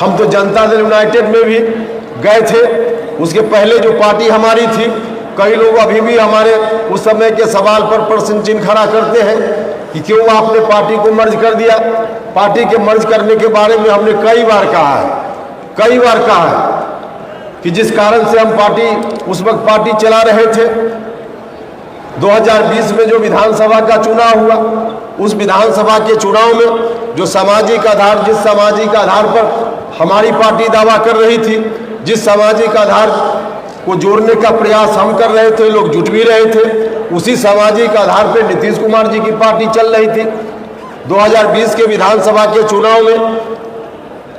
हम तो जनता दल यूनाइटेड में भी गए थे। उसके पहले जो पार्टी हमारी थी, कई लोग अभी भी हमारे उस समय के सवाल पर प्रश्न चिन्ह खड़ा करते हैं कि क्यों आपने पार्टी को मर्ज कर दिया। पार्टी के मर्ज करने के बारे में हमने कई बार कहा है कि जिस कारण से हम उस वक्त पार्टी चला रहे थे। 2020 में जो विधानसभा का चुनाव हुआ, उस विधानसभा के चुनाव में जिस सामाजिक आधार पर हमारी पार्टी दावा कर रही थी, जिस सामाजिक आधार को जोड़ने का प्रयास हम कर रहे थे, लोग जुट भी रहे थे, उसी सामाजिक आधार पर नीतीश कुमार जी की पार्टी चल रही थी। 2020 के विधानसभा के चुनाव में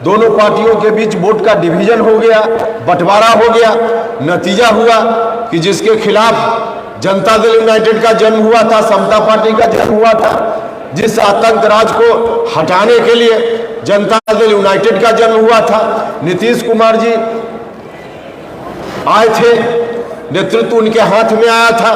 दोनों पार्टियों के बीच वोट का डिवीजन हो गया, बंटवारा हो गया। नतीजा हुआ कि जिसके खिलाफ जनता दल यूनाइटेड का जन्म हुआ था, समता पार्टी का जन्म हुआ था, जिस आतंक राज को हटाने के लिए जनता दल यूनाइटेड का जन्म हुआ था, नीतीश कुमार जी आए थे, नेतृत्व उनके हाथ में आया था।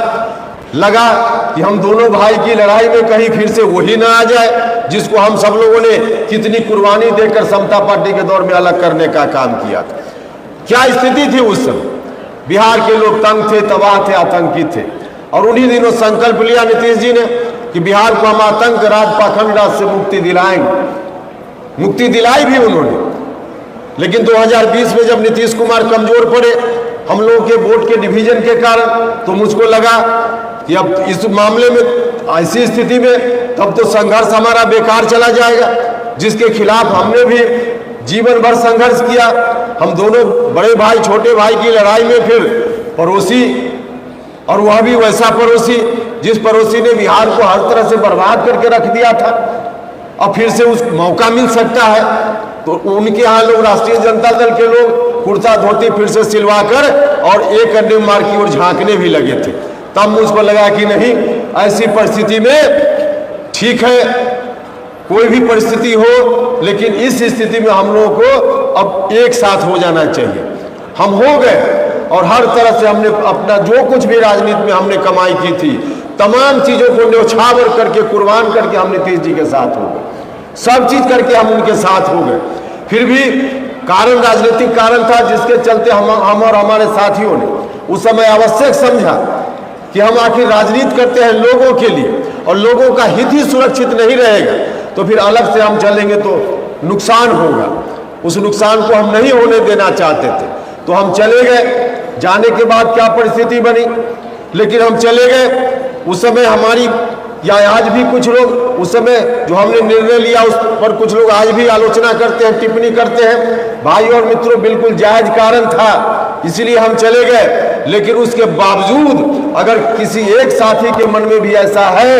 लगा कि हम दोनों भाई की लड़ाई में कहीं फिर से वही ना आ जाए जिसको हम सब लोगों ने कितनी कुर्बानी देकर समता पार्टी के दौर में अलग करने का काम किया था। क्या स्थिति थी उस समय? बिहार के लोग तंग थे, तबाह थे, आतंकित थे। और उन्हीं दिनों संकल्प लिया नीतीश जी ने कि बिहार को हम आतंक राज, पाखंड राज से मुक्ति दिलाएंगे। मुक्ति दिलाई भी उन्होंने। लेकिन 2020 में जब नीतीश कुमार कमजोर पड़े हम लोगों के वोट के डिवीजन के कारण, तो मुझको लगा कि अब इस मामले में, ऐसी स्थिति में तब तो संघर्ष हमारा बेकार चला जाएगा, जिसके खिलाफ हमने भी जीवन भर संघर्ष किया। हम दोनों बड़े भाई छोटे भाई की लड़ाई में फिर पड़ोसी, और वह भी वैसा पड़ोसी जिस पड़ोसी ने बिहार को हर तरह से बर्बाद करके रख दिया था, अब फिर से उस मौका मिल सकता है। तो उनके यहाँ लोग, राष्ट्रीय जनता दल के लोग कुर्ता धोती फिर से सिलवाकर और एक अन्य मार्ग की ओर झांकने भी लगे थे। तब मुझको लगा कि नहीं, ऐसी परिस्थिति में ठीक है, कोई भी परिस्थिति हो, लेकिन इस स्थिति में हम लोगों को अब एक साथ हो जाना चाहिए। हम हो गए और हर तरह से हमने अपना जो कुछ भी राजनीति में हमने कमाई की थी, तमाम चीजों को न्यौछावर करके, कुर्बान करके हम नीतीश जी के साथ हो गए। सब चीज करके हम उनके साथ हो गए। फिर भी कारण राजनीतिक कारण था, जिसके चलते हम और हमारे साथियों ने उस समय आवश्यक समझा कि हम आखिर राजनीति करते हैं लोगों के लिए, और लोगों का हित ही सुरक्षित नहीं रहेगा तो फिर अलग से हम चलेंगे तो नुकसान होगा। उस नुकसान को हम नहीं होने देना चाहते थे, तो हम चले गए। जाने के बाद क्या परिस्थिति बनी, लेकिन हम चले गए। उस समय हमारी, या आज भी कुछ लोग उस समय जो हमने निर्णय लिया उस पर कुछ लोग आज भी आलोचना करते हैं, टिप्पणी करते हैं। भाई और मित्रों, बिल्कुल जायज कारण था, इसलिए हम चले गए। लेकिन उसके बावजूद अगर किसी एक साथी के मन में भी ऐसा है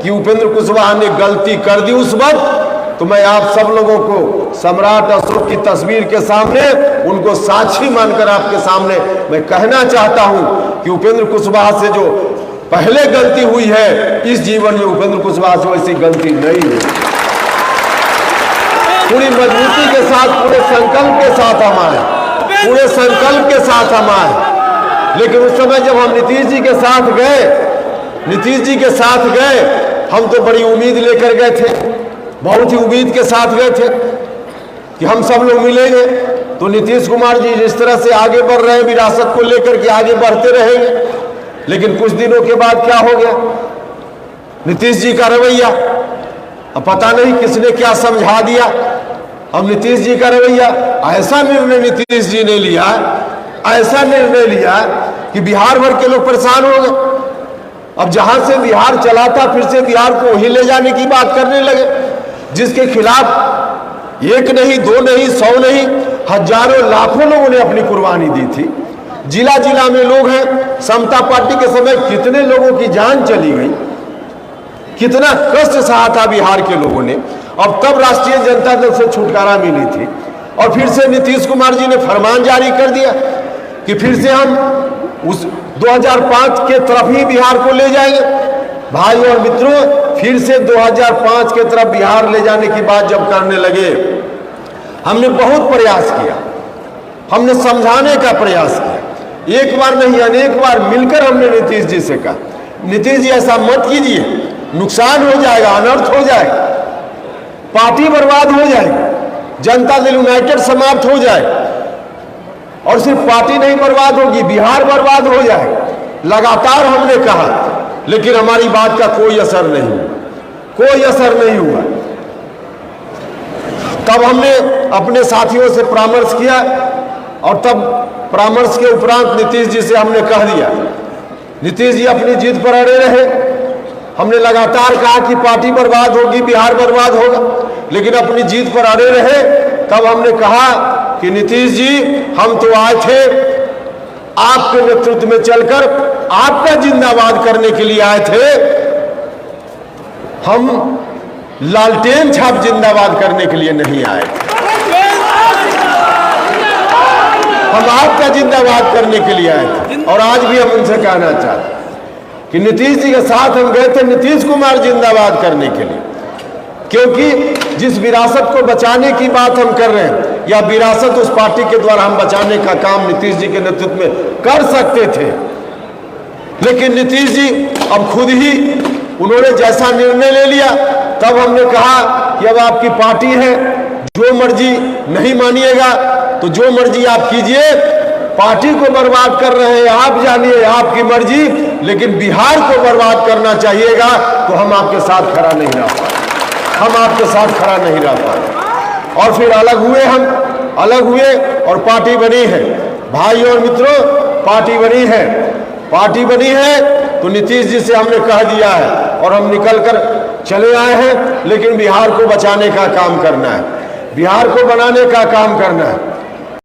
कि उपेंद्र कुशवाहा ने गलती कर दी उस वक्त, तो मैं आप सब लोगों को सम्राट अशोक की तस्वीर के सामने, उनको साक्षी मानकर आपके सामने मैं कहना चाहता हूं कि उपेंद्र कुशवाहा से जो पहले गलती हुई है, इस जीवन में उपेंद्र कुशवाहा से वैसी गलती नहीं हुई। पूरी मजबूती के साथ, पूरे संकल्प के साथ हम आए, पूरे संकल्प के साथ हम आए। लेकिन उस समय जब हम नीतीश जी के साथ गए, हम तो बड़ी उम्मीद लेकर गए थे, बहुत ही उम्मीद के साथ गए थे कि हम सब लोग मिलेंगे तो नीतीश कुमार जी जिस तरह से आगे बढ़ रहे हैं, विरासत को लेकर के आगे बढ़ते रहेंगे। लेकिन कुछ दिनों के बाद क्या हो गया, नीतीश जी का रवैया, अब पता नहीं किसने क्या समझा दिया। अब नीतीश जी का रवैया, ऐसा निर्णय नीतीश जी ने लिया, ऐसा निर्णय लिया कि बिहार भर के लोग परेशान हो गए। अब जहां से बिहार चला था, फिर से बिहार को वहीं ले जाने की बात करने लगे, जिसके खिलाफ एक नहीं, दो नहीं, 100 नहीं, हजारों लाखों लोगों ने अपनी कुर्बानी दी थी। जिला जिला में लोग हैं। समता पार्टी के समय कितने लोगों की जान चली गई, कितना कष्ट सहा था बिहार के लोगों ने। अब तब राष्ट्रीय जनता दल से छुटकारा मिली थी, और फिर से नीतीश कुमार जी ने फरमान जारी कर दिया कि फिर से हम उस 2005 के तरफ ही बिहार को ले जाएंगे। भाई और मित्रों, फिर से 2005 के तरफ बिहार ले जाने की बात जब करने लगे, हमने बहुत प्रयास किया, हमने समझाने का प्रयास किया। एक बार नहीं, अनेक बार मिलकर हमने नीतीश जी से कहा, नीतीश जी ऐसा मत कीजिए, नुकसान हो जाएगा, अनर्थ हो जाएगा, पार्टी बर्बाद हो जाएगी। जनता दल यूनाइटेड समाप्त हो जाए और सिर्फ पार्टी नहीं बर्बाद होगी, बिहार बर्बाद हो जाए। लगातार हमने कहा, लेकिन हमारी बात का कोई असर नहीं हुआ, कोई असर नहीं हुआ। तब हमने अपने साथियों से परामर्श किया और तब परामर्श के उपरांत नीतीश जी से हमने कह दिया। नीतीश जी अपनी जीत पर अड़े रहे। हमने लगातार कहा कि पार्टी बर्बाद होगी, बिहार बर्बाद होगा, लेकिन अपनी जीत पर अड़े रहे। तब हमने कहा कि नीतीश जी, हम तो आए थे आपके नेतृत्व में चलकर आपका जिंदाबाद करने के लिए आए थे, हम लालटेन छाप जिंदाबाद करने के लिए नहीं आए। हम आपका जिंदाबाद करने के लिए आए थे। और आज भी हम उनसे कहना चाहते हैं कि नीतीश जी के साथ हम गए थे नीतीश कुमार जिंदाबाद करने के लिए, क्योंकि जिस विरासत को बचाने की बात हम कर रहे हैं, या विरासत उस पार्टी के द्वारा हम बचाने का काम नीतीश जी के नेतृत्व में कर सकते थे, लेकिन नीतीश जी अब खुद ही उन्होंने जैसा निर्णय ले लिया। तब हमने कहा कि अब आपकी पार्टी है, जो मर्जी नहीं मानिएगा तो जो मर्जी आप कीजिए, पार्टी को बर्बाद कर रहे हैं आप जानिए, आपकी मर्जी, लेकिन बिहार को बर्बाद करना चाहिएगा तो हम आपके साथ खड़ा नहीं रह पाए, हम आपके साथ खड़ा नहीं रह पाए। और फिर अलग हुए, हम अलग हुए और पार्टी बनी है। भाई और मित्रों, पार्टी बनी है, पार्टी बनी है तो नीतीश जी से हमने कह दिया है और हम निकल कर चले आए हैं, लेकिन बिहार को बचाने का काम करना है, बिहार को बनाने का काम करना है।